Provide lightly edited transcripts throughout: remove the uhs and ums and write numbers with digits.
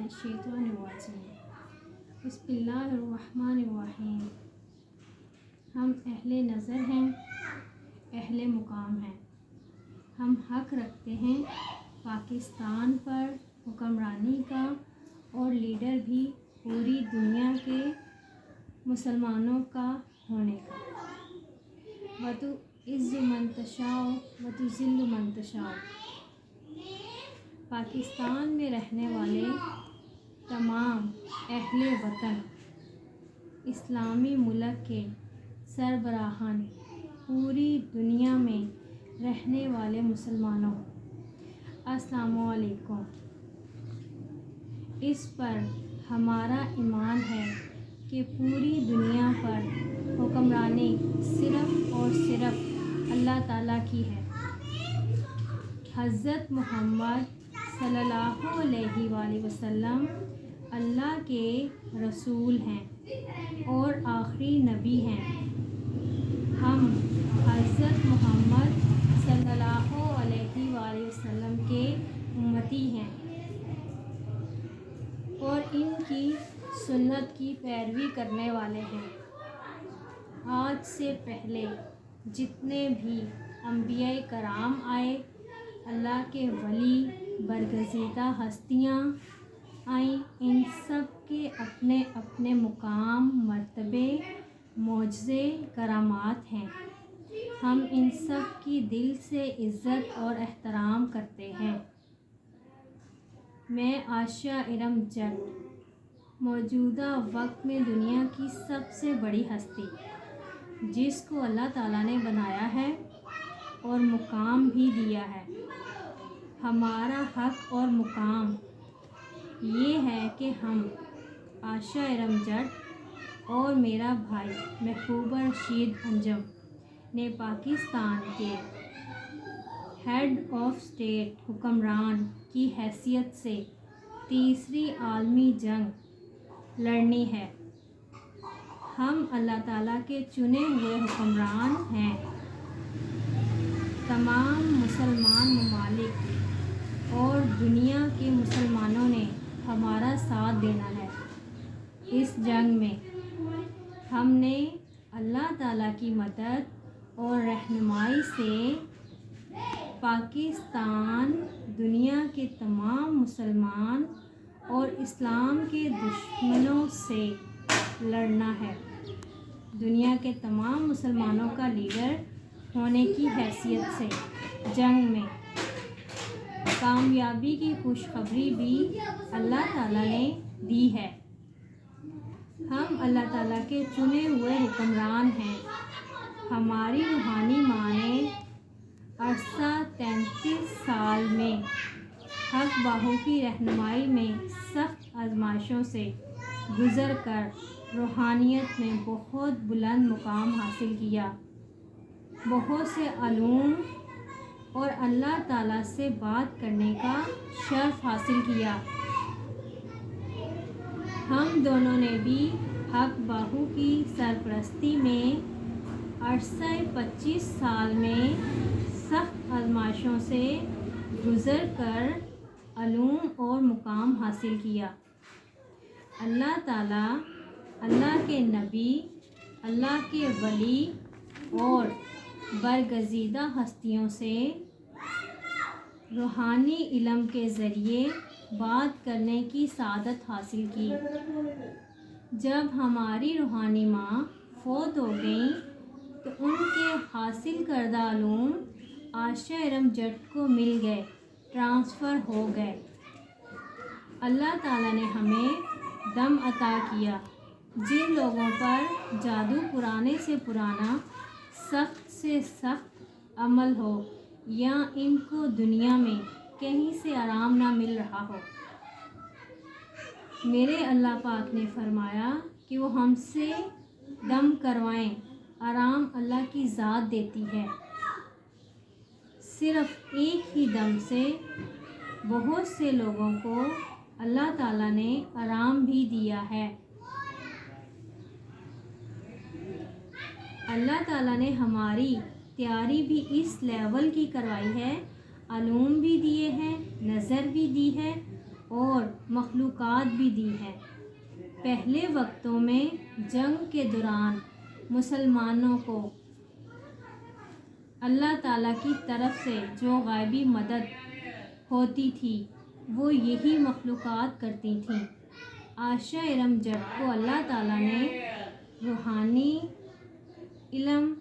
मिनश्शैतानिर्रजीम। बिस्मिल्लाहिर्रहमानिर्रहीम। हम अहले नज़र हैं, अहले मुकाम हैं। हम हक़ रखते हैं पाकिस्तान पर हुक्मरानी का और लीडर भी पूरी दुनिया के मुसलमानों का होने का। वतु इज़्ज़ु मन तशाओ वतु ज़िल्लु मन तशाओ। पाकिस्तान में रहने वाले तमाम अहले वतन इस्लामी मुल्क के सरबराहान, पूरी दुनिया में रहने वाले मुसलमानों, अस्सलामु अलैकुम। इस पर हमारा ईमान है कि पूरी दुनिया पर हुक्मरानी सिर्फ़ और सिर्फ़ अल्लाह ताला की है। हज़रत मोहम्मद सल्लल्लाहु अलैहि वसल्लम अल्लाह के रसूल हैं और आखिरी नबी हैं। हम हज़रत मोहम्मद सल्लल्लाहु अलैहि वसल्लम के उम्मती हैं और इनकी सुन्नत की पैरवी करने वाले हैं। आज से पहले जितने भी अंबिया कराम आए, अल्लाह के वली बरगज़ीदा हस्तियाँ आईं, इन सब के अपने अपने मुकाम, मर्तबे, मोजज़े, करामात हैं। हम इन सब की दिल से इज़्ज़त और एहतराम करते हैं। मैं आयशा इरम जट, मौजूदा वक्त में दुनिया की सबसे बड़ी हस्ती, जिसको अल्लाह ताला ने बनाया है और मुकाम भी दिया है। हमारा हक़ और मुकाम ये है कि हम आयशा इरम जट और मेरा भाई महबूबा रशीद अंजम ने पाकिस्तान के हेड ऑफ स्टेट हुक्मरान की हैसियत से तीसरी आलमी जंग लड़नी है। हम अल्लाह ताला के चुने हुए हुक्मरान हैं। तमाम मुसलमान ममालिक और दुनिया के मुसलमानों ने हमारा साथ देना है। इस जंग में हमने अल्लाह ताला की मदद और रहनुमाई से पाकिस्तान, दुनिया के तमाम मुसलमान और इस्लाम के दुश्मनों से लड़ना है। दुनिया के तमाम मुसलमानों का लीडर होने की हैसियत से जंग में कामयाबी की खुशखबरी भी अल्लाह ताला ने दी है। हम अल्लाह ताला के चुने हुए हुक्मरान हैं। हमारी रूहानी माँ ने अरसा 33 साल में हक बाहू की रहनुमाई में सख्त आजमाइशों से गुज़र कर रूहानियत में बहुत बुलंद मुकाम हासिल किया। बहुत से अलूम और अल्लाह ताला से बात करने का शर्फ हासिल किया। हम दोनों ने भी हक बाहू की सरपरस्ती में अरसा 25 साल में सख्त आजमाइशों से गुज़र कर अलूम और मुकाम हासिल किया। अल्लाह ताला अल्लाह के नबी, अल्लाह के वली और बरगज़ीदा हस्तियों से रूहानी इल्म के ज़रिए बात करने की सादत हासिल की। जब हमारी रूहानी माँ फ़ौत हो गई तो उनके हासिल करदा अलूम आयशा इरम जट को मिल गए, ट्रांसफ़र हो गए। अल्लाह ताला ने हमें दम अता किया। जिन लोगों पर जादू पुराने से पुराना, सख्त से सख्त अमल हो या इनको दुनिया में कहीं से आराम ना मिल रहा हो, मेरे अल्लाह पाक ने फरमाया कि वो हमसे दम करवाएं। आराम अल्लाह की ज़ात देती है। सिर्फ़ एक ही दम से बहुत से लोगों को अल्लाह ताला ने आराम भी दिया है। अल्लाह ताला ने हमारी तैयारी भी इस लेवल की करवाई है, अलूम भी दिए हैं, नज़र भी दी है اور مخلوقات بھی دی ہیں۔ پہلے وقتوں میں جنگ کے دوران مسلمانوں کو اللہ تعالیٰ کی طرف سے جو غیبی مدد ہوتی تھی وہ یہی مخلوقات کرتی تھیں۔ عائشہ ارم جٹ کو اللہ تعالیٰ نے روحانی علم،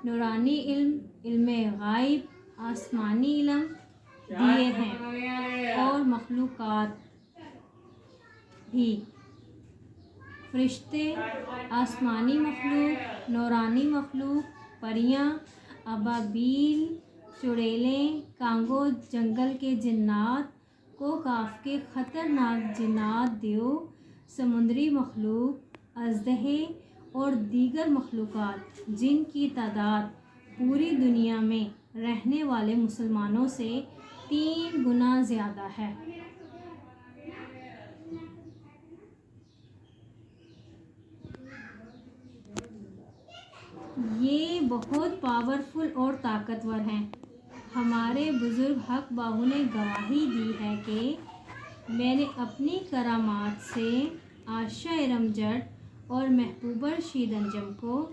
نورانی علم، علم غائب، آسمانی علم دیے ہیں اور مخلوقات بھی، فرشتے، آسمانی مخلوق، نورانی مخلوق، پریاں، ابابیل، چڑیلیں، کانگو، جنگل کے جنات، کوکاف کے خطرناک جنات، دیو، سمندری مخلوق، اژدہے اور دیگر مخلوقات جن کی تعداد پوری دنیا میں رہنے والے مسلمانوں سے 3 گنا زیادہ ہے۔ یہ بہت پاورفل اور طاقتور ہیں۔ ہمارے بزرگ حق باہو نے گواہی دی ہے کہ میں نے اپنی کرامات سے عائشہ ارم جٹ اور محبوبہ رشید انجم کو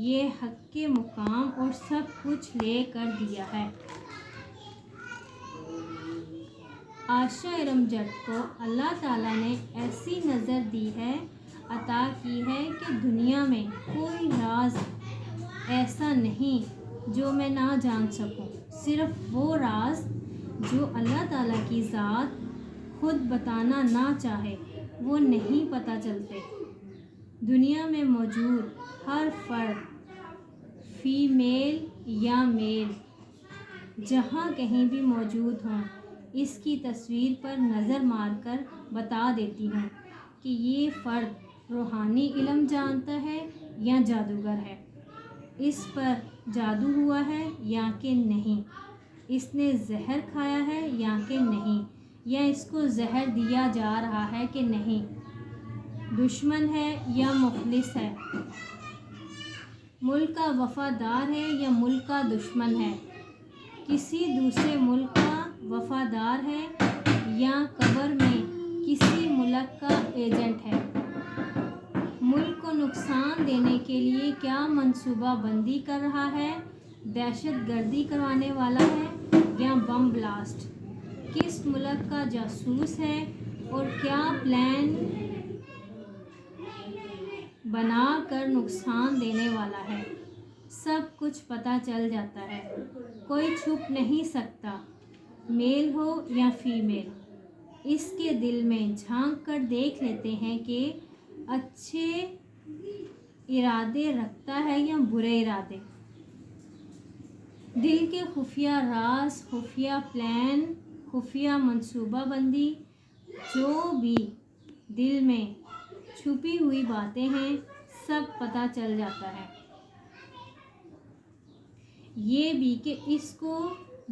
یہ حق کے مقام اور سب کچھ لے کر دیا ہے۔ عائشہ ارم جٹ کو اللہ تعالیٰ نے ایسی نظر دی ہے، عطا کی ہے کہ دنیا میں کوئی راز ایسا نہیں جو میں نہ جان سکوں۔ صرف وہ راز جو اللہ تعالیٰ کی ذات خود بتانا نہ چاہے وہ نہیں پتہ چلتے۔ دنیا میں موجود ہر فرد، فیمیل یا میل، جہاں کہیں بھی موجود ہوں، اس کی تصویر پر نظر مار کر بتا دیتی ہوں کہ یہ فرد روحانی علم جانتا ہے یا جادوگر ہے، اس پر جادو ہوا ہے یا کہ نہیں، اس نے زہر کھایا ہے یا کہ نہیں، یا اس کو زہر دیا جا رہا ہے کہ نہیں، دشمن ہے یا مخلص ہے، ملک کا وفادار ہے یا ملک کا دشمن ہے، کسی دوسرے ملک کا وفادار ہے یا قبر میں کسی ملک کا ایجنٹ ہے، ملک کو نقصان دینے کے لیے کیا منصوبہ بندی کر رہا ہے، دہشت گردی کروانے والا ہے یا بم بلاسٹ، کس ملک کا جاسوس ہے اور کیا پلان بنا کر نقصان دینے والا ہے، سب کچھ پتہ چل جاتا ہے۔ کوئی چھپ نہیں سکتا، میل ہو یا فیمیل، اس کے دل میں جھانک کر دیکھ لیتے ہیں کہ اچھے ارادے رکھتا ہے یا برے ارادے، دل کے خفیہ راز، خفیہ پلان، خفیہ منصوبہ بندی، جو بھی دل میں چھپی ہوئی باتیں ہیں، سب پتہ چل جاتا ہے۔ یہ بھی کہ اس کو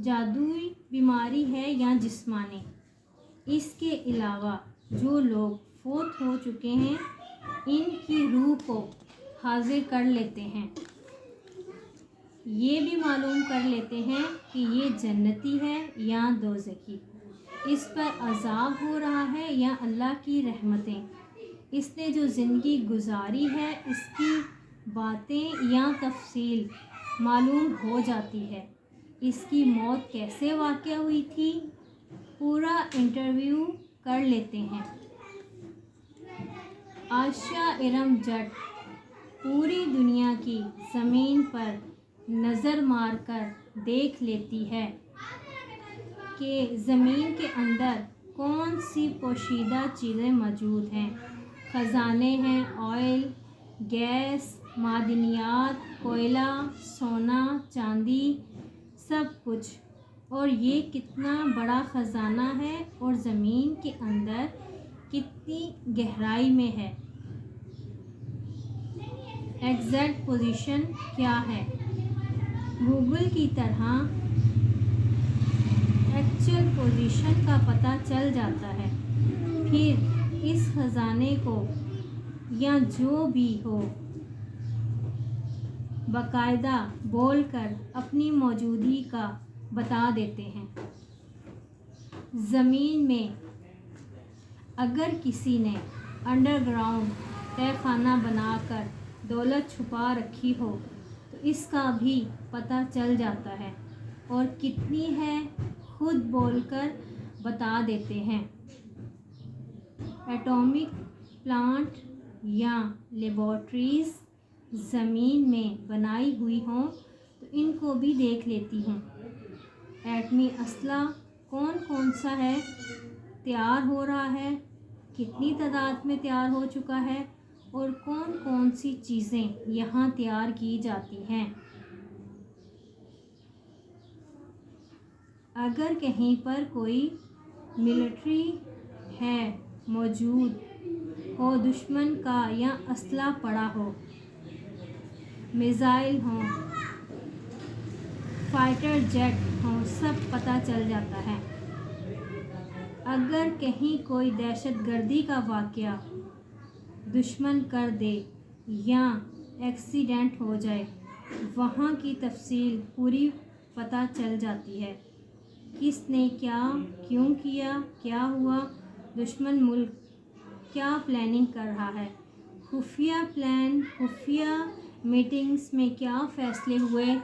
جادوئی بیماری ہے یا جسمانی۔ اس کے علاوہ جو لوگ فوت ہو چکے ہیں ان کی روح کو حاضر کر لیتے ہیں، یہ بھی معلوم کر لیتے ہیں کہ یہ جنتی ہے یا دوزخی، اس پر عذاب ہو رہا ہے یا اللہ کی رحمتیں، اس نے جو زندگی گزاری ہے اس کی باتیں یا تفصیل معلوم ہو جاتی ہے، اس کی موت کیسے واقع ہوئی تھی، پورا انٹرویو کر لیتے ہیں۔ عائشہ ارم جٹ پوری دنیا کی زمین پر نظر مار کر دیکھ لیتی ہے کہ زمین کے اندر کون سی پوشیدہ چیزیں موجود ہیں، خزانے ہیں، آئل، گیس، معدنیات، کوئلہ، سونا، چاندی، سب کچھ، اور یہ کتنا بڑا خزانہ ہے اور زمین کے اندر کتنی گہرائی میں ہے، ایگزیکٹ پوزیشن کیا ہے، گوگل کی طرح ایکچوئل پوزیشن کا پتہ چل جاتا ہے۔ پھر اس خزانے کو یا جو بھی ہو باقاعدہ بول کر اپنی موجودگی کا بتا دیتے ہیں۔ زمین میں अगर किसी ने अंडरग्राउंड तहखाना बनाकर दौलत छुपा रखी हो तो इसका भी पता चल जाता है, और कितनी है खुद बोलकर बता देते हैं। एटॉमिक प्लांट या लेबॉर्ट्रीज़ ज़मीन में बनाई हुई हों तो इनको भी देख लेती हूँ। एटमी असला कौन कौन सा है, तैयार हो रहा है, कितनी तादाद में तैयार हो चुका है, और कौन कौन सी चीज़ें यहाँ तैयार की जाती हैं। अगर कहीं पर कोई मिलिट्री है मौजूद हो, दुश्मन का या असला पड़ा हो, मिसाइल हों, फाइटर जेट हों, सब पता चल जाता है। अगर कहीं कोई दहशतगर्दी का वाक़या दुश्मन कर दे या एक्सीडेंट हो जाए, वहाँ की तफसील पूरी पता चल जाती है। किसने क्या क्यों किया, क्या हुआ, दुश्मन मुल्क क्या प्लानिंग कर रहा है, खुफिया प्लान, खुफिया मीटिंग्स में क्या फ़ैसले हुए,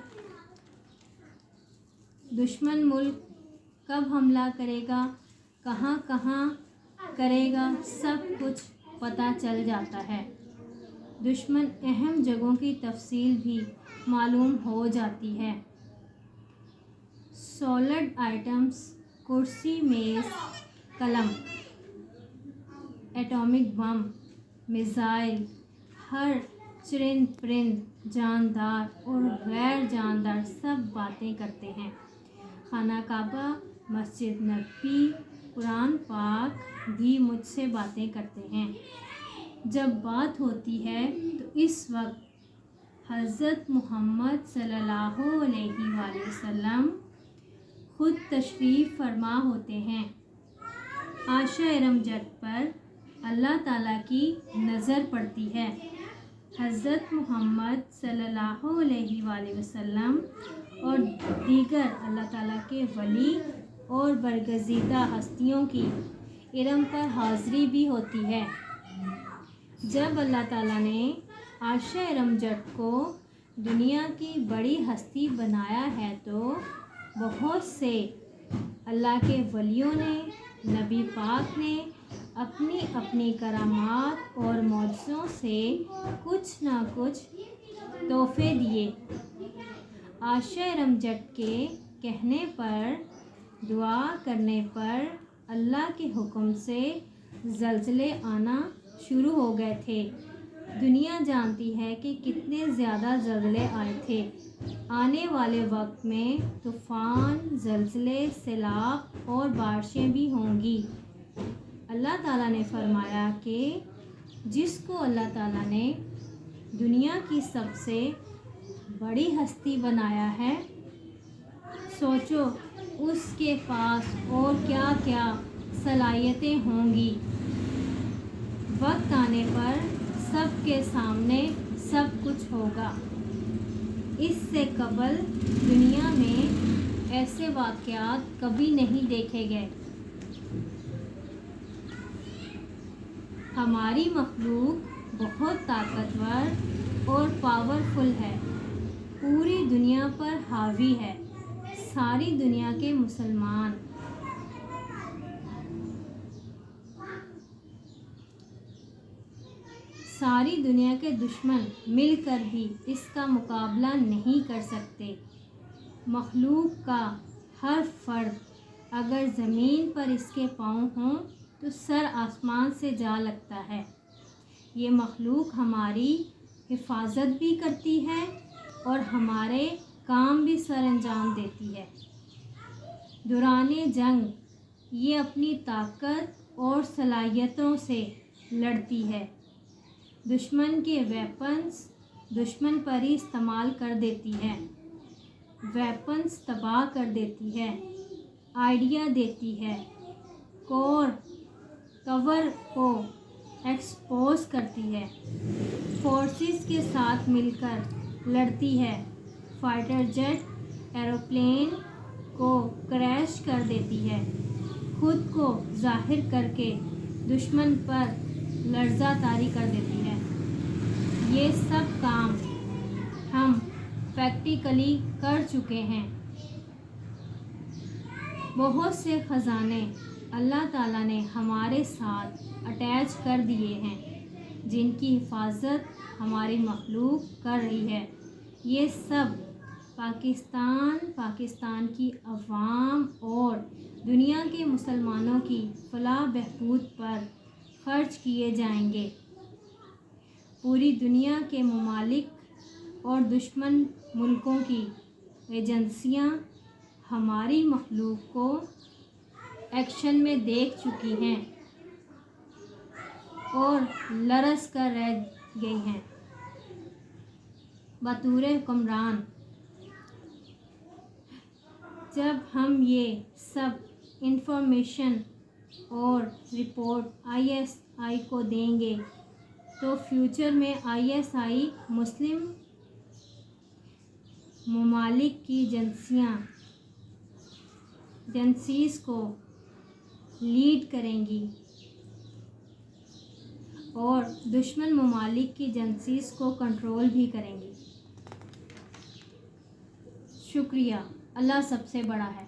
दुश्मन मुल्क कब हमला करेगा, कहाँ कहाँ करेगा, सब कुछ पता चल जाता है। दुश्मन अहम जगहों की तफसील भी मालूम हो जाती है। सॉलिड आइटम्स, कुर्सी, मेज़, कलम, एटॉमिक बम, मिसाइल, हर चरिंद परिंद, जानदार और गैर जानदार सब बातें करते हैं। खाना काबा, मस्जिद नबी, कुरान पाक भी मुझसे बातें करते हैं। जब बात होती है तो इस वक्त हज़रत मुहम्मद सल्लल्लाहु अलैहि वसल्लम खुद तशरीफ़ फरमा होते हैं। आशा रमज़त पर अल्लाह ताला की नज़र पड़ती है। हज़रत मुहम्मद सल्लल्लाहु अलैहि वसल्लम और दीगर अल्लाह ताला के वली और बरगज़ीदा हस्तियों की इरम पर हाज़री भी होती है। जब अल्लाह ताला ने आशा रमज़त को दुनिया की बड़ी हस्ती बनाया है तो बहुत से अल्लाह के वलियों ने, नबी पाक ने अपनी अपनी करामात और मौजज़ों से कुछ ना कुछ तोहफ़े दिए। आशा रमज़त के कहने पर, दुआ करने पर अल्लाह के हुक्म से ज़लज़ले आना शुरू हो गए थे। दुनिया जानती है कि कितने ज़्यादा ज़लज़ले आए थे। आने वाले वक्त में तूफ़ान, ज़लज़ले, सैलाब और बारिशें भी होंगी। अल्लाह ताला ने फरमाया कि जिसको अल्लाह ताला ने दुनिया की सबसे बड़ी हस्ती बनाया है, सोचो उसके पास और क्या क्या सलाहियतें होंगी। वक्त आने पर सबके सामने सब कुछ होगा। इससे कबल दुनिया में ऐसे वाक़यात कभी नहीं देखे गए। हमारी मखलूक बहुत ताकतवर और पावरफुल है, पूरी दुनिया पर हावी है। सारी दुनिया के मुसलमान सारी दुनिया के दुश्मन मिलकर भी इसका मुकाबला नहीं कर सकते। मखलूक का हर फर्द अगर ज़मीन पर इसके पाँव हों तो सर आसमान से जा लगता है। ये मखलूक हमारी हिफाजत भी करती है और हमारे काम भी सर अंजाम देती है। दौराने जंग ये अपनी ताकत और सलाहियतों से लड़ती है। दुश्मन के वेपन्स दुश्मन पर ही इस्तेमाल कर देती है। वेपन्स तबाह कर देती है, आइडिया देती है, कोर कवर को एक्सपोज करती है, फोर्सेस के साथ मिलकर लड़ती है, फाइटर जेट एरोप्लेन को क्रैश कर देती है, खुद को जाहिर करके दुश्मन पर लर्ज़ा तारी कर देती है। ये सब काम हम प्रैक्टिकली कर चुके हैं। बहुत से ख़जाने अल्लाह ताला ने हमारे साथ अटैच कर दिए हैं, जिनकी हिफाजत हमारी मखलूक कर रही है। ये सब पाकिस्तान की अवाम और दुनिया के मुसलमानों की फलाह बहबूद पर ख़र्च किए जाएंगे। पूरी दुनिया के ममालिक और दुश्मन मुल्कों की एजेंसियां हमारी मखलूक को एक्शन में देख चुकी हैं और लरस कर रह गई हैं। बतौर हुक्मरान जब हम ये सब इंफॉर्मेशन और रिपोर्ट ISI को देंगे तो फ्यूचर में ISI मुस्लिम ममालिक की एजेंसीज को लीड करेंगी और दुश्मन ममालिक की एजेंसीज को कंट्रोल भी करेंगी। शुक्रिया। अल्लाह सबसे बड़ा है।